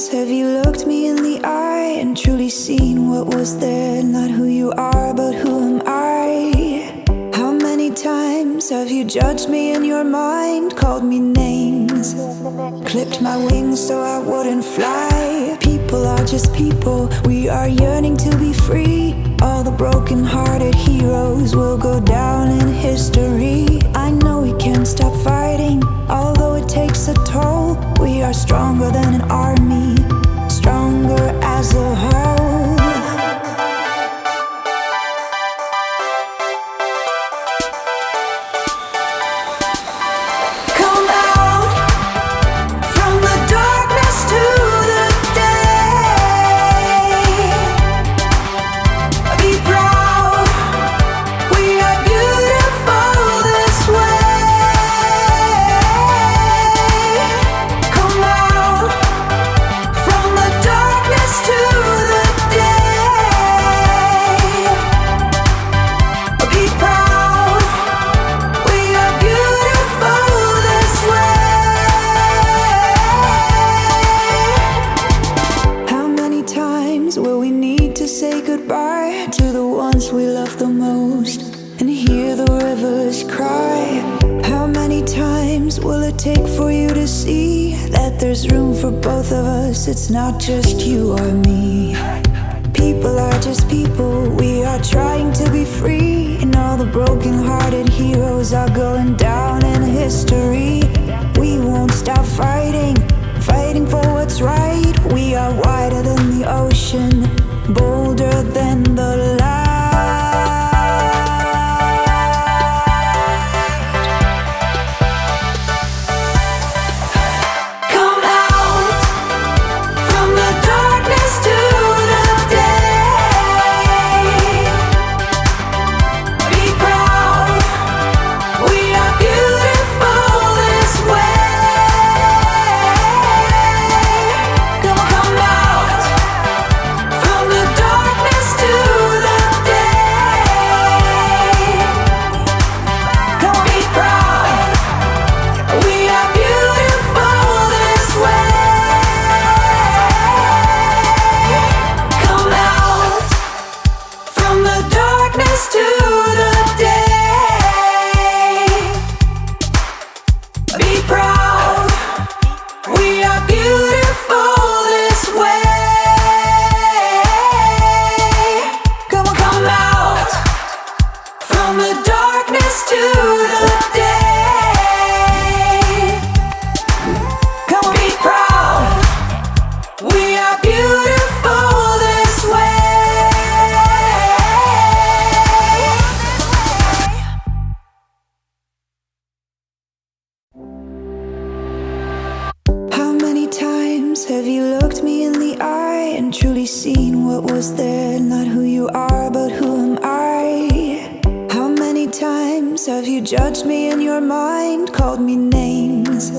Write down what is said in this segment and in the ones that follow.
times have you looked me in the eye and truly seen what was there? Not who you are, but who am I? How many times have you judged me in your mind, called me names, clipped my wings so I wouldn't fly? People are just people, we are yearning to be free. All the broken-hearted heroes will go down in history. I know we can't stop fighting, although it takes a toll. We are stronger than an army, stronger as a whole. Come out from the darkness to the day. Be proud, we are beautiful this way. Come out from the darkness to the day. Be proud, we are beautiful this way. How many times will we need to say goodbye to the ones we love the most and hear the rivers cry? How many times will it take for you to see that there's room for both of us? It's not just you or me. People are just people, we are trying to be free. And all the broken-hearted heroes are going down in history. We won't stop fighting, fighting for what's right. We are wider than the ocean, bolder than the light. Come out from the darkness to the day. Be proud, we are beautiful this way. Come out from the darkness to the day. Be proud, we are beautiful this way. Come out from the darkness to the day. Be proud, we are beautiful this way. Come out from the darkness to the day. Come be proud, we are beautiful this way. How many times have you looked me in the eye and truly seen what was there? Not who you are, but who am I? How many times have you judged me in your mind, called me names,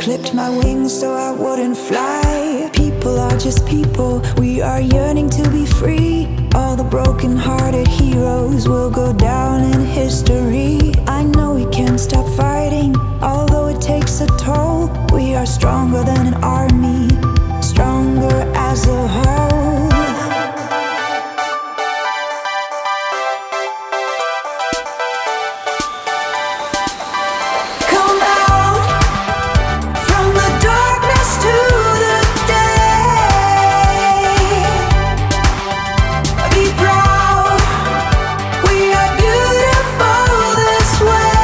clipped my wings so I wouldn't fly? People are just people, we are yearning to be free. All the broken-hearted heroes will go down in history. I know we can't stop fighting, although it takes a toll. We are stronger than an army, stronger as a whole. Come out from the darkness to the day. Be proud, we are beautiful this way.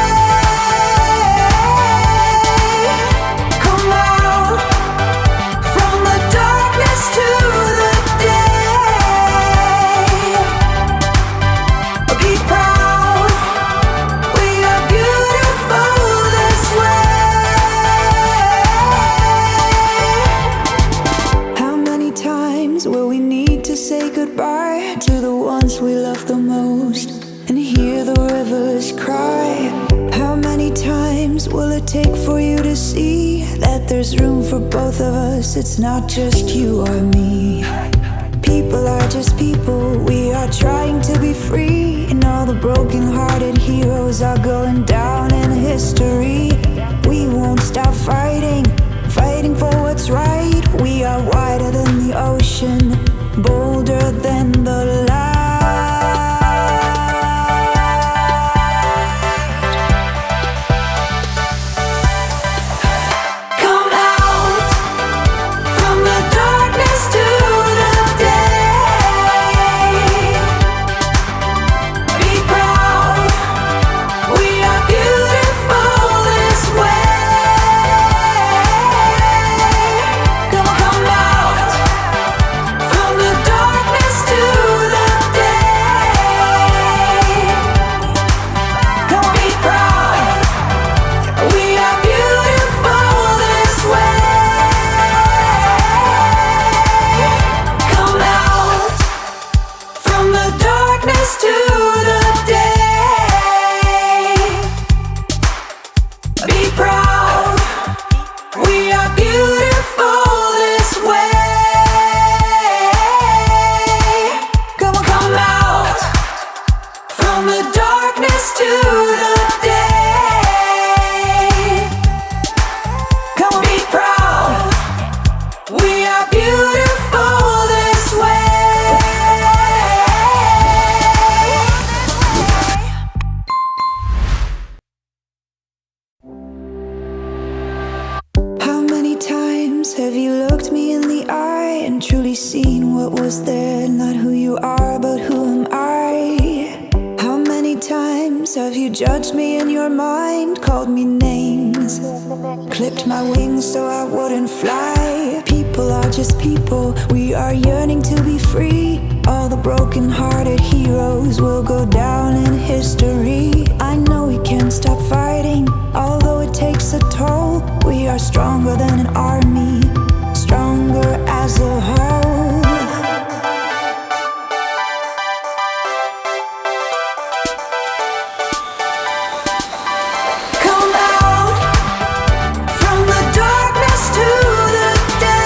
Come out from the darkness to the day. Be proud, we are beautiful this way. How many times will we need to say goodbye to the ones we love the most and hear the rivers cry? How many times will it take for you to see that there's room for both of us? It's not just you or me. People are just people, we are trying to be free. And all the broken-hearted heroes are going down in history. We won't stop fighting, fighting for what's what's right. We are wider than the ocean, bolder than the light. Have you looked me in the eye and truly seen what was there? Not who you are, but who am I? How many times have you judged me in your mind, called me names, clipped my wings so I wouldn't fly? People are just people, we are yearning to be free. All the broken-hearted heroes will go down in history. I know we can't stop fighting, although it takes a toll. We are stronger than an army, stronger as a whole. Come out from the darkness to the day.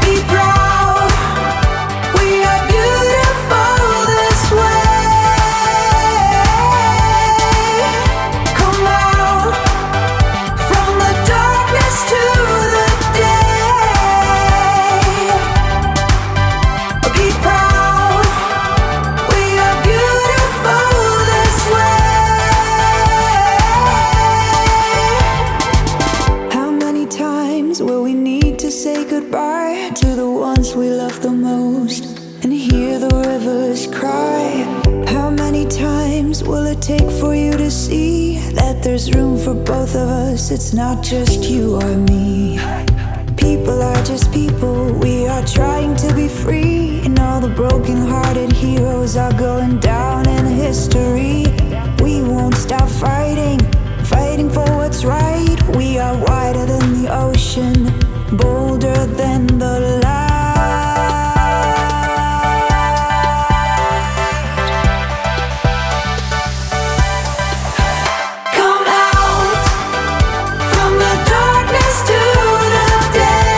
Be proud, we are beautiful this way. Come out from the darkness to the day. Be proud, we are beautiful this way. How many times will we need to say goodbye to the ones we love the most and hear the rivers cry? How many times will it take for you to see that there's room for both of us? It's not just you or me. People are just people, we are trying to be free. And all the broken-hearted heroes are going down in history. We won't stop fighting, fighting for what's right. We are wider than the ocean, bolder than the light. Come out from the darkness to the day.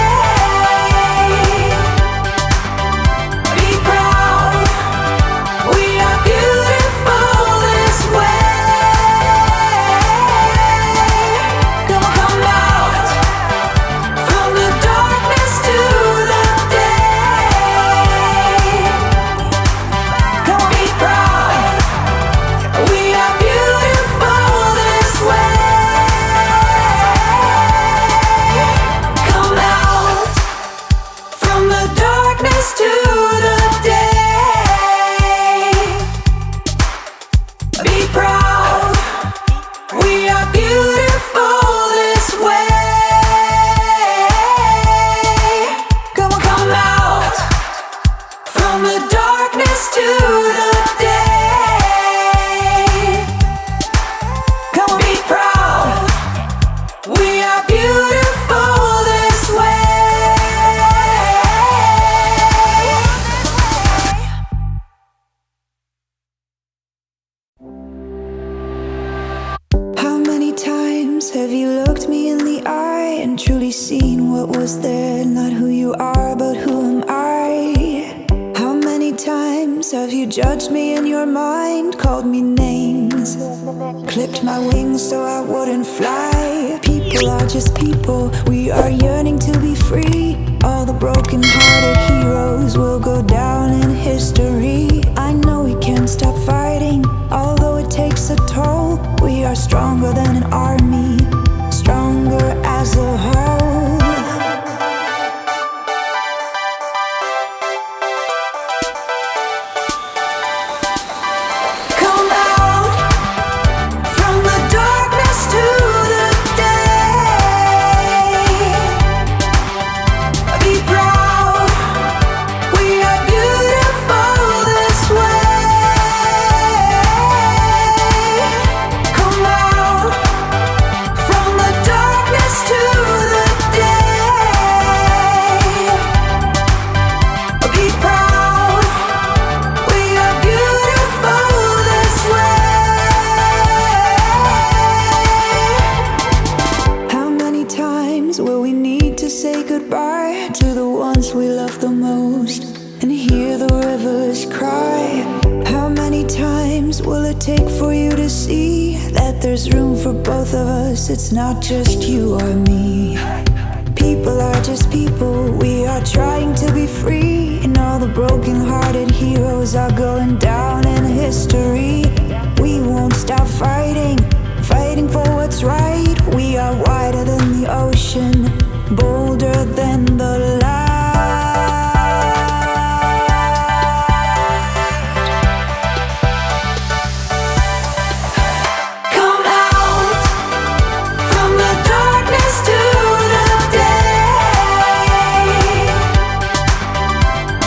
Be proud, we are beautiful this way. Come out from the darkness to the day. Come be proud, we are beautiful this way. Come out from the darkness to the day. Be proud, we are beautiful this way. Come out from the darkness to the day. Come be proud, we are beautiful this way. How many times have you looked me in the eye and truly seen what was there? Not who you are, but who am I? How many times have you judged me in your mind, called me names, clipped my wings so I wouldn't fly? People People are just people, we are yearning to be free. All the broken-hearted heroes will go down in history. I know we can't stop fighting, although it takes a toll. We are stronger than an army, stronger as a whole. Come out from the darkness to the day. Be proud, we are beautiful this way. Come out from the darkness to the day. Be proud, we are beautiful this way. How many times will we need to say goodbye to the ones we love the most and hear the rivers cry? How many times will it take for you to see that there's room for both of us? It's not just you or me. People are just people, we are trying to be free. And all the broken-hearted heroes are going down in history. We won't stop fighting, fighting for what's right. We are wider than the ocean, bolder than the light. Come out from the darkness to the day.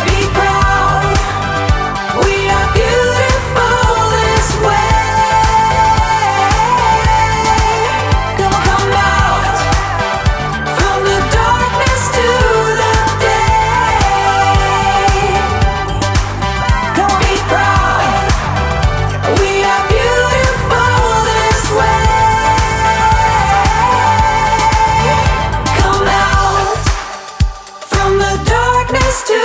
Be proud, we are beautiful this way. Come out from the darkness to the day. Don't be proud, we are beautiful this way. Come out from the darkness to